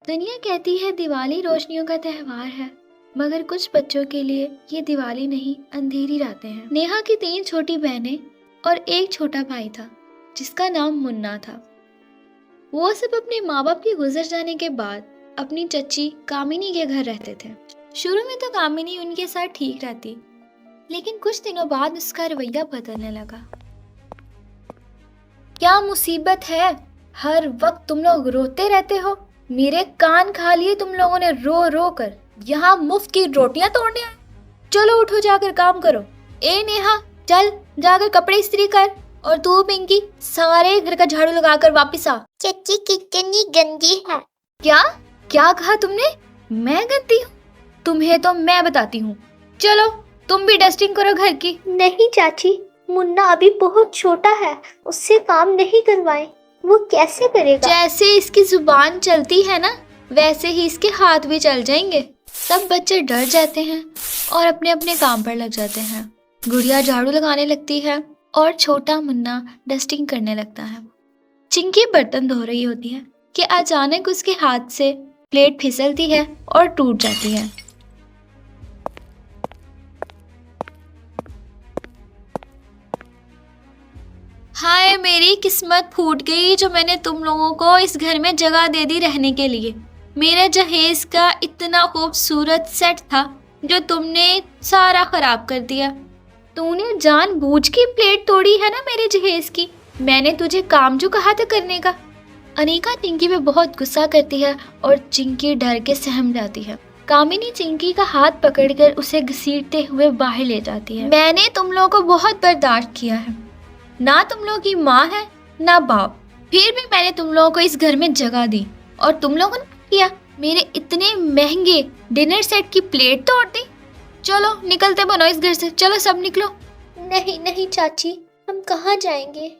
दुनिया कहती है दिवाली रोशनियों का त्योहार है, मगर कुछ बच्चों के लिए ये दिवाली नहीं, अंधेरी रातें हैं। नेहा की 3 छोटी बहनें और एक छोटा भाई था जिसका नाम मुन्ना था। वो सब अपने माँ बाप के गुजर जाने के बाद अपनी चच्ची कामिनी के घर रहते थे। शुरू में तो कामिनी उनके साथ ठीक रहती, लेकिन कुछ दिनों बाद उसका रवैया बदलने लगा। क्या मुसीबत है, हर वक्त तुम लोग रोते रहते हो। मेरे कान खा लिए तुम लोगों ने रो रो कर। यहाँ मुफ्त की रोटियां तोड़ने आए। चलो उठो, जाकर काम करो। ए नेहा, चल जाकर कपड़े इस्त्री कर। और तू पिंकी, सारे घर का झाड़ू लगाकर वापस आ। चच्ची कितनी गंदी है। क्या क्या कहा तुमने? मैं गंदी हूँ? तुम्हें तो मैं बताती हूँ। चलो तुम भी डस्टिंग करो घर की। नहीं चाची, मुन्ना अभी बहुत छोटा है, उससे काम नहीं करवाएं। वो कैसे करेगा? जैसे इसकी जुबान चलती है ना, वैसे ही इसके हाथ भी चल जाएंगे। सब बच्चे डर जाते हैं और अपने अपने काम पर लग जाते हैं। गुड़िया झाड़ू लगाने लगती है और छोटा मुन्ना डस्टिंग करने लगता है। चिंकी बर्तन धो रही होती है कि अचानक उसके हाथ से प्लेट फिसलती है और टूट जाती है। हाय, मेरी किस्मत फूट गई जो मैंने तुम लोगों को इस घर में जगह दे दी रहने के लिए। मेरे जहेज का इतना खूबसूरत सेट था जो तुमने सारा खराब कर दिया। तूने जानबूझ के प्लेट तोड़ी है ना मेरे जहेज की। मैंने तुझे काम जो कहा था करने का। अनीका चिंकी पे बहुत गुस्सा करती है और चिंकी डर के सहम जाती है। कामिनी चिंकी का हाथ पकड़कर उसे घसीटते हुए बाहर ले जाती है। मैंने तुम लोगों को बहुत बर्दाश्त किया है, ना तुम लोगों की माँ है ना बाप, फिर भी मैंने तुम लोगों को इस घर में जगह दी और तुम लोगों ने किया, मेरे इतने महंगे डिनर सेट की प्लेट तोड़ दी। चलो निकलते बनो इस घर से, चलो सब निकलो। नहीं नहीं चाची, हम कहाँ जाएंगे?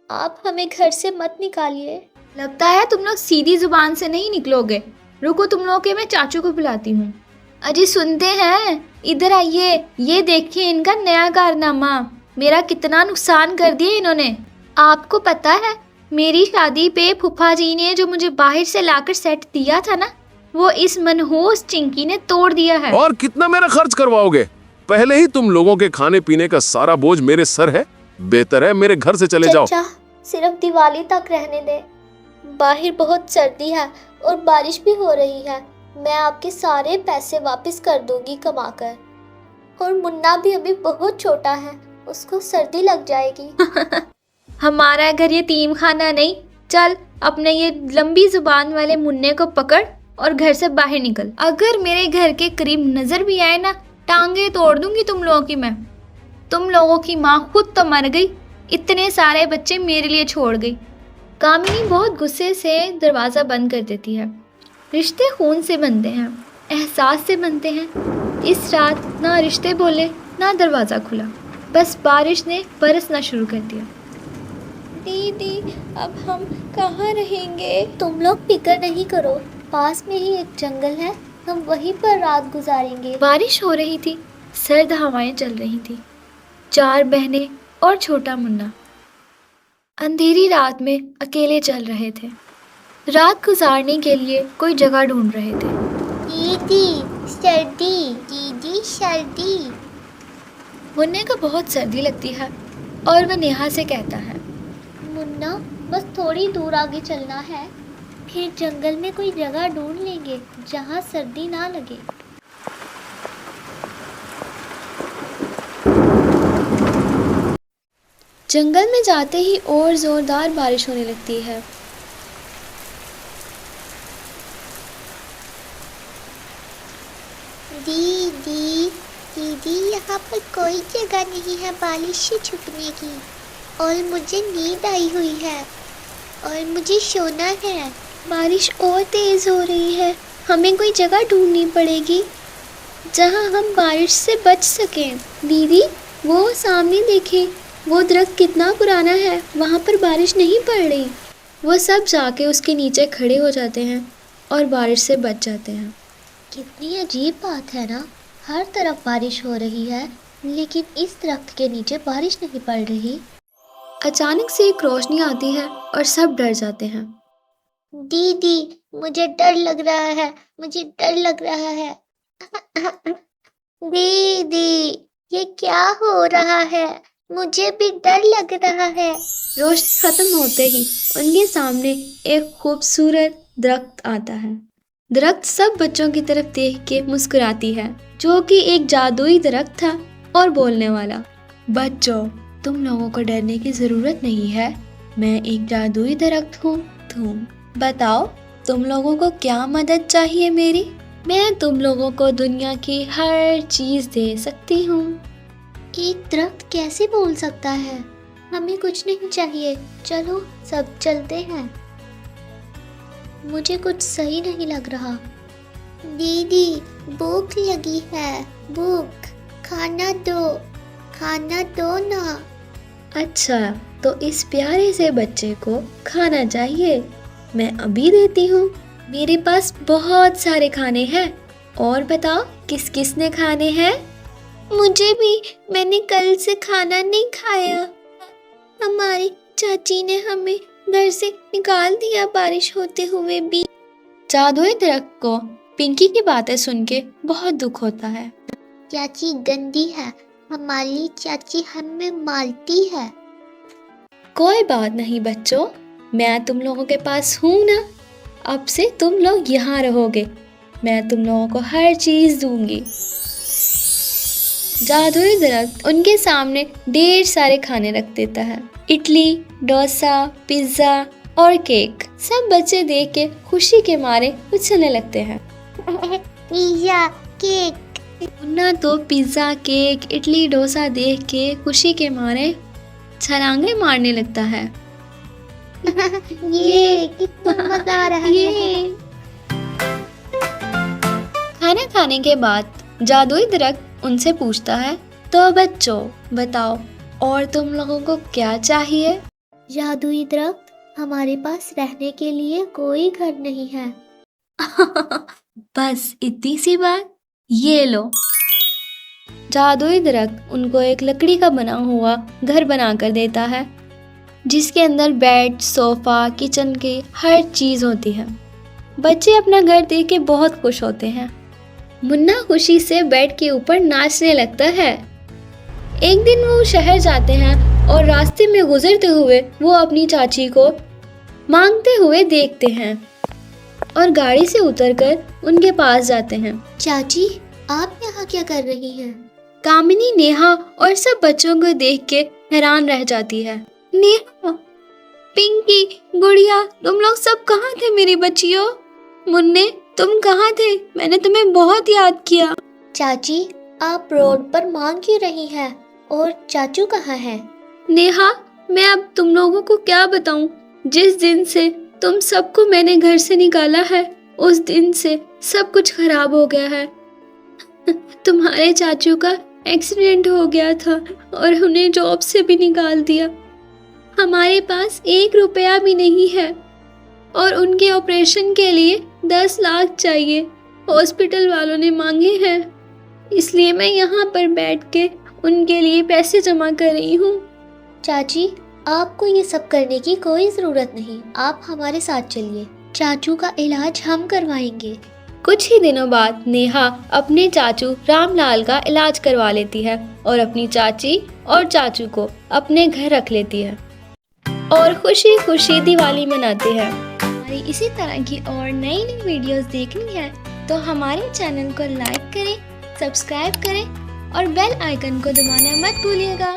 आप हमें घर से मत निकालिए। लगता है तुम लोग सीधी जुबान से नहीं निकलोगे। रुको, तुम लोग के मैं चाचू को बुलाती हूँ। अजी सुनते हैं, इधर आइए, ये देखिए इनका नया कारनामा। मेरा कितना नुकसान कर दिया इन्होंने। आपको पता है, मेरी शादी पे फूफा जी ने जो मुझे बाहर से लाकर सेट दिया था ना, वो इस मनहूस चिंकी ने तोड़ दिया है। और कितना मेरा खर्च करवाओगे? पहले ही तुम लोगों के खाने पीने का सारा बोझ मेरे सर है। बेहतर है मेरे घर से चले जाओ। चचा, सिर्फ दिवाली तक रहने दे। बाहर बहुत सर्दी है और बारिश भी हो रही है। मैं आपके सारे पैसे वापस कर दूंगी कमाकर। और मुन्ना भी अभी बहुत छोटा है, उसको सर्दी लग जाएगी। हमारा घर ये तीम खाना नहीं। चल अपने ये लंबी जुबान वाले मुन्ने को पकड़ और घर से बाहर निकल। अगर मेरे घर के करीब नजर भी आए ना, टांगे तोड़ दूंगी तुम लोगों की मैं। तुम लोगों की माँ खुद तो मर गई, इतने सारे बच्चे मेरे लिए छोड़ गई। कामिनी बहुत गुस्से से दरवाज़ा बंद कर देती है। रिश्ते खून से बनते हैं, एहसास से बनते हैं। इस रात ना रिश्ते बोले ना दरवाज़ा खुला, बस बारिश ने बरसना शुरू कर दिया। दीदी, अब हम कहाँ रहेंगे? तुम लोग फिक्र नहीं करो, पास में ही एक जंगल है, हम वहीं पर रात गुजारेंगे। बारिश हो रही थी, सर्द हवाएं चल रही थी। 4 बहनें और छोटा मुन्ना अंधेरी रात में अकेले चल रहे थे। रात गुजारने के लिए कोई जगह ढूंढ रहे थे। दीदी सर्दी, दीदी सर्दी। मुन्ने को बहुत सर्दी लगती है और वह नेहा से कहता है, मुन्ना बस थोड़ी दूर आगे चलना है, फिर जंगल में कोई जगह ढूंढ लेंगे जहाँ सर्दी ना लगे। जंगल में जाते ही और जोरदार बारिश होने लगती है। दीदी, दीदी यहाँ पर कोई जगह नहीं है बारिश से छुपने की, और मुझे नींद आई हुई है और मुझे सोना है। बारिश और तेज हो रही है, हमें कोई जगह ढूंढनी पड़ेगी जहाँ हम बारिश से बच सकें। दीदी, वो सामने देखें, वो दरख्त कितना पुराना है, वहाँ पर बारिश नहीं पड़ रही। वो सब जाके उसके नीचे खड़े हो जाते हैं और बारिश से बच जाते हैं। कितनी अजीब बात है ना, हर तरफ बारिश हो रही है लेकिन इस दरख्त के नीचे बारिश नहीं पड़ रही। अचानक से एक रोशनी आती है और सब डर जाते हैं। दीदी, मुझे डर लग रहा है, मुझे डर लग रहा है। दीदी, ये क्या हो रहा है? मुझे भी डर लग रहा है। रोशनी खत्म होते ही उनके सामने एक खूबसूरत दरख्त आता है। दरख्त सब बच्चों की तरफ देख के मुस्कुराती है, जो कि एक जादुई दरख्त था और बोलने वाला। बच्चों, तुम लोगों को डरने की जरूरत नहीं है। मैं एक जादुई दरख्त हूँ। तुम बताओ, तुम लोगों को क्या मदद चाहिए मेरी? मैं तुम लोगों को दुनिया की हर चीज दे सकती हूँ। एक दरख्त कैसे बोल सकता है? हमें कुछ नहीं चाहिए, चलो सब चलते हैं। मुझे कुछ सही नहीं लग रहा। दीदी, भूख लगी है, भूख, खाना दो ना। अच्छा, तो इस प्यारे से बच्चे को खाना चाहिए? मैं अभी देती हूँ। मेरे पास बहुत सारे खाने हैं। और बताओ, किस किस ने खाने हैं? मुझे भी, मैंने कल से खाना नहीं खाया। हमारी चाची ने हमें घर से निकाल दिया बारिश होते हुए भी। जादुई दरख्त को पिंकी की बातें सुन के बहुत दुख होता है। चाची गंदी है, हमारी चाची हमें मारती है। कोई बात नहीं बच्चों, मैं तुम लोगों के पास हूँ ना। अब से तुम लोग यहाँ रहोगे। मैं तुम लोगों को हर चीज दूंगी। जादुई दरख्त उनके सामने ढेर सारे खाने रख देता है। इडली, डोसा, पिज्जा और केक। सब बच्चे देख के खुशी के मारे उछलने लगते हैं। Pizza, cake. मुन्ना तो पिज्जा, केक, इडली, डोसा देख के खुशी के मारे छलांगे मारने लगता है। ये कितना मजा आ रहा है। खाना खाने के बाद जादुई दरख्त उनसे पूछता है, तो बच्चों बताओ, और तुम लोगों को क्या चाहिए? जादुई दरख्त, हमारे पास रहने के लिए कोई घर नहीं है। बस इतनी सी बात? ये लो। जादुई दरख्त उनको एक लकड़ी का बना हुआ घर बना कर देता है, जिसके अंदर बेड, सोफा, किचन की हर चीज होती है। बच्चे अपना घर देख के बहुत खुश होते हैं। मुन्ना खुशी से बेड के ऊपर नाचने लगता है। एक दिन वो शहर जाते हैं और रास्ते में गुजरते हुए वो अपनी चाची को मांगते हुए देखते हैं और गाड़ी से उतरकर उनके पास जाते हैं। चाची, आप यहाँ क्या कर रही हैं? कामिनी, नेहा और सब बच्चों को देख के हैरान रह जाती है। नेहा, पिंकी, गुड़िया, तुम लोग सब कहाँ थे मेरी बच्चियों? मुन्ने, तुम कहाँ थे? मैंने तुम्हें बहुत याद किया। चाची, आप रोड पर मांग क्यों रही हैं? और चाचू कहाँ हैं? नेहा, मैं अब तुम लोगों को क्या बताऊं? जिस दिन से तुम सबको मैंने घर से निकाला है, उस दिन से सब कुछ खराब हो गया है। तुम्हारे चाचू का एक्सीडेंट हो गया था और उन्हें जॉब से भी निकाल दिया। हमारे पास 1 रुपया भी नहीं है और उनके ऑपरेशन के लिए 10 लाख चाहिए। हॉस्पिटल वालों ने मांगे हैं, इसलिए मैं यहाँ पर बैठ के उनके लिए पैसे जमा कर रही हूँ। चाची, आपको ये सब करने की कोई ज़रूरत नहीं। आप हमारे साथ चलिए, चाचू का इलाज हम करवाएंगे। कुछ ही दिनों बाद नेहा अपने चाचू रामलाल का इलाज करवा लेती है और अपनी चाची और चाचू को अपने घर रख लेती है और खुशी खुशी दिवाली मनाते हैं। हमारी इसी तरह की और नई नई वीडियोस देखनी है तो हमारे चैनल को लाइक करें, सब्सक्राइब करें और बेल आइकन को दबाना मत भूलिएगा।